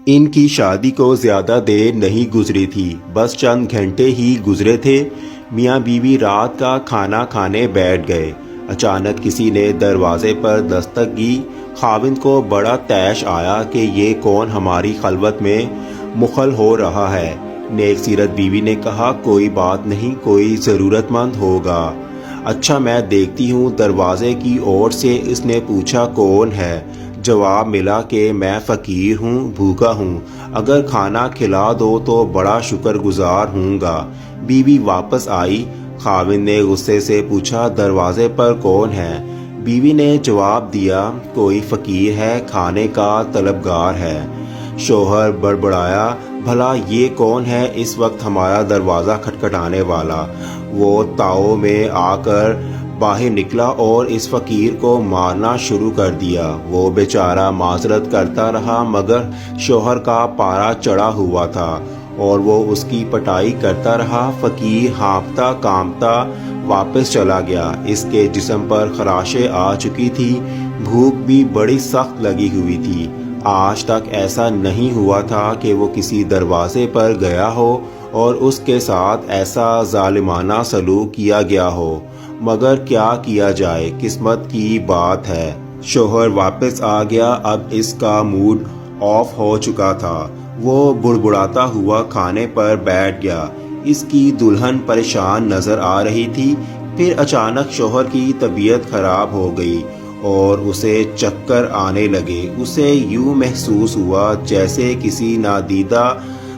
ان کی شادی کو زیادہ دیر نہیں گزری تھی، بس چند گھنٹے ہی گزرے تھے۔ میاں بیوی رات کا کھانا کھانے بیٹھ گئے۔ اچانک کسی نے دروازے پر دستک کی۔ خاوند کو بڑا طیش آیا کہ یہ کون ہماری خلوت میں مخل ہو رہا ہے۔ نیک سیرت بیوی نے کہا، کوئی بات نہیں، کوئی ضرورت مند ہوگا۔ اچھا میں دیکھتی ہوں۔ دروازے کی اور سے اس نے پوچھا، کون ہے؟ جواب ملا کہ میں فقیر ہوں، بھوکا ہوں، اگر کھانا کھلا دو تو بڑا شکر گزار ہوں گا۔ بیوی واپس آئی۔ خاوند نے غصے سے پوچھا، دروازے پر کون ہے؟ بیوی نے جواب دیا، کوئی فقیر ہے، کھانے کا طلبگار ہے۔ شوہر بڑبڑایا، بھلا یہ کون ہے اس وقت ہمارا دروازہ کھٹکھٹانے والا؟ وہ تاؤ میں آ کر باہر نکلا اور اس فقیر کو مارنا شروع کر دیا۔ وہ بیچارہ معذرت کرتا رہا، مگر شوہر کا پارا چڑھا ہوا تھا اور وہ اس کی پٹائی کرتا رہا۔ فقیر ہانپتا کانپتا واپس چلا گیا۔ اس کے جسم پر خراشیں آ چکی تھی، بھوک بھی بڑی سخت لگی ہوئی تھی۔ آج تک ایسا نہیں ہوا تھا کہ وہ کسی دروازے پر گیا ہو اور اس کے ساتھ ایسا ظالمانہ سلوک کیا گیا ہو، مگر کیا کیا جائے، قسمت کی بات ہے۔ شوہر واپس آ گیا۔ اب اس کا موڈ آف ہو چکا تھا۔ وہ بڑبڑاتا ہوا کھانے پر بیٹھ گیا۔ اس کی دلہن پریشان نظر آ رہی تھی۔ پھر اچانک شوہر کی طبیعت خراب ہو گئی اور اسے چکر آنے لگے۔ اسے یوں محسوس ہوا جیسے کسی نادیدہ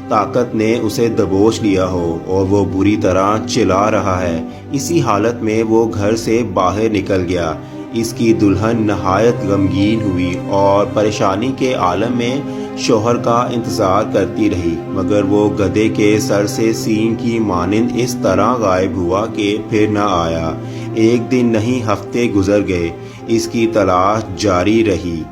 طاقت نے اسے دبوچ لیا ہو اور وہ بری طرح چلا رہا ہے۔ اسی حالت میں وہ گھر سے باہر نکل گیا۔ اس کی دلہن نہایت غمگین ہوئی اور پریشانی کے عالم میں شوہر کا انتظار کرتی رہی، مگر وہ گدھے کے سر سے سینگ کی مانند اس طرح غائب ہوا کہ پھر نہ آیا۔ ایک دن نہیں، ہفتے گزر گئے، اس کی تلاش جاری رہی۔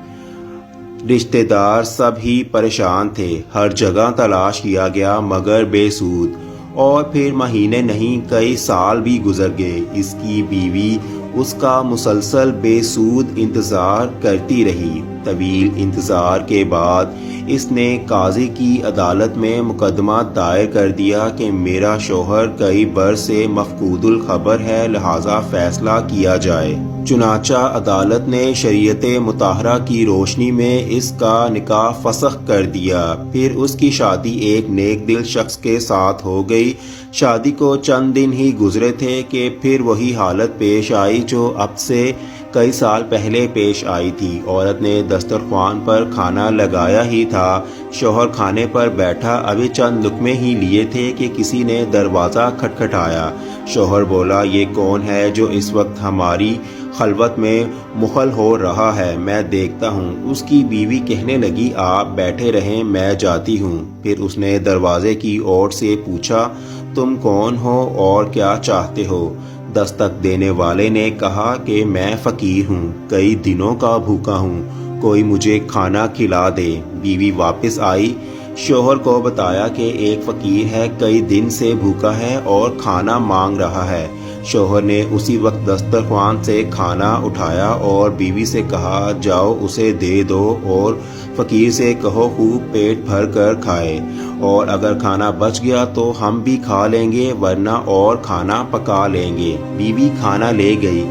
رشتہ دار سب ہی پریشان تھے، ہر جگہ تلاش کیا گیا مگر بے سود۔ اور پھر مہینے نہیں، کئی سال بھی گزر گئے۔ اس کی بیوی اس کا مسلسل بے سود انتظار کرتی رہی۔ طویل انتظار کے بعد اس نے قاضی کی عدالت میں مقدمہ دائر کر دیا کہ میرا شوہر کئی برس سے مفقود الخبر ہے، لہذا فیصلہ کیا جائے۔ چنانچہ عدالت نے شریعت مطہرہ کی روشنی میں اس کا نکاح فسخ کر دیا۔ پھر اس کی شادی ایک نیک دل شخص کے ساتھ ہو گئی۔ شادی کو چند دن ہی گزرے تھے کہ پھر وہی حالت پیش آئی جو اب سے کئی سال پہلے پیش آئی تھی۔ عورت نے دسترخوان پر کھانا لگایا ہی تھا، شوہر کھانے پر بیٹھا، ابھی چند لقمے ہی لیے تھے کہ کسی نے دروازہ کھٹکھٹایا۔ شوہر بولا، یہ کون ہے جو اس وقت ہماری خلوت میں مخل ہو رہا ہے؟ میں دیکھتا ہوں۔ اس کی بیوی کہنے لگی، آپ بیٹھے رہیں، میں جاتی ہوں۔ پھر اس نے دروازے کی اور سے پوچھا، تم کون ہو اور کیا چاہتے ہو؟ دستک دینے والے نے کہا کہ میں فقیر ہوں، کئی دنوں کا بھوکا ہوں، کوئی مجھے کھانا کھلا دے۔ بیوی واپس آئی، شوہر کو بتایا کہ ایک فقیر ہے، کئی دن سے بھوکا ہے اور کھانا مانگ رہا ہے۔ شوہر نے اسی وقت دسترخوان سے کھانا اٹھایا اور بیوی سے کہا، جاؤ اسے دے دو اور فقیر سے کہو خوب پیٹ بھر کر کھائے، اور اگر کھانا بچ گیا تو ہم بھی کھا لیں گے، ورنہ اور کھانا پکا لیں گے۔ بیوی کھانا لے گئی،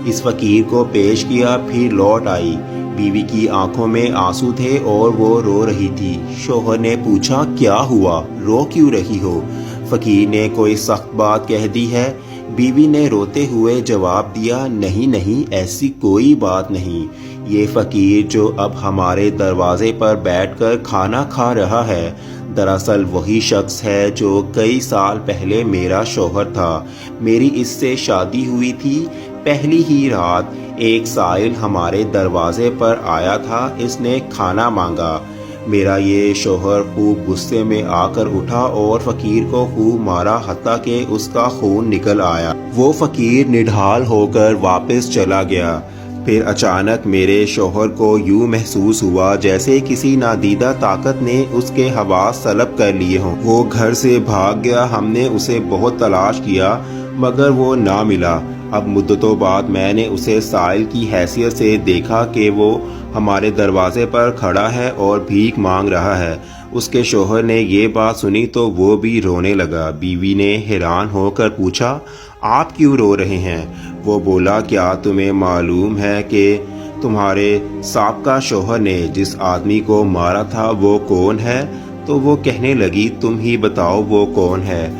اس فقیر کو پیش کیا، پھر لوٹ آئی۔ بیوی کی آنکھوں میں آنسو تھے اور وہ رو رہی تھی۔ شوہر نے پوچھا، کیا ہوا، رو کیوں رہی ہو؟ فقیر نے کوئی سخت بات کہہ دی ہے؟ بیوی نے روتے ہوئے جواب دیا، نہیں نہیں، ایسی کوئی بات نہیں۔ یہ فقیر جو اب ہمارے دروازے پر بیٹھ کر کھانا کھا رہا ہے، دراصل وہی شخص ہے جو کئی سال پہلے میرا شوہر تھا۔ میری اس سے شادی ہوئی تھی۔ پہلی ہی رات ایک سائل ہمارے دروازے پر آیا تھا، اس نے کھانا مانگا۔ میرا یہ شوہر خوب غصے میں آ کر اٹھا اور فقیر کو خوب مارا، حتیٰ کہ اس کا خون نکل آیا۔ وہ فقیر نڈھال ہو کر واپس چلا گیا۔ پھر اچانک میرے شوہر کو یوں محسوس ہوا جیسے کسی نادیدہ طاقت نے اس کے حواس سلب کر لیے ہوں۔ وہ گھر سے بھاگ گیا۔ ہم نے اسے بہت تلاش کیا مگر وہ نہ ملا۔ اب مدتوں بعد میں نے اسے سائل کی حیثیت سے دیکھا کہ وہ ہمارے دروازے پر کھڑا ہے اور بھیک مانگ رہا ہے۔ اس کے شوہر نے یہ بات سنی تو وہ بھی رونے لگا۔ بیوی نے حیران ہو کر پوچھا، آپ کیوں رو رہے ہیں؟ وہ بولا، کیا تمہیں معلوم ہے کہ تمہارے سابقہ شوہر نے جس آدمی کو مارا تھا وہ کون ہے؟ تو وہ کہنے لگی، تم ہی بتاؤ وہ کون ہے؟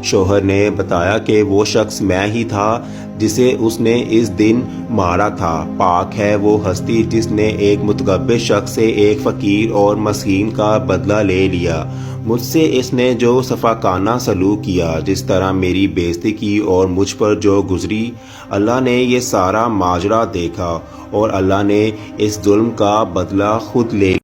شوہر نے بتایا کہ وہ شخص میں ہی تھا جسے اس نے اس دن مارا تھا۔ پاک ہے وہ ہستی جس نے ایک متکبر شخص سے ایک فقیر اور مسکین کا بدلہ لے لیا۔ مجھ سے اس نے جو صفاقانہ سلوک کیا، جس طرح میری بےعزتی کی اور مجھ پر جو گزری، اللہ نے یہ سارا ماجرا دیکھا اور اللہ نے اس ظلم کا بدلہ خود لے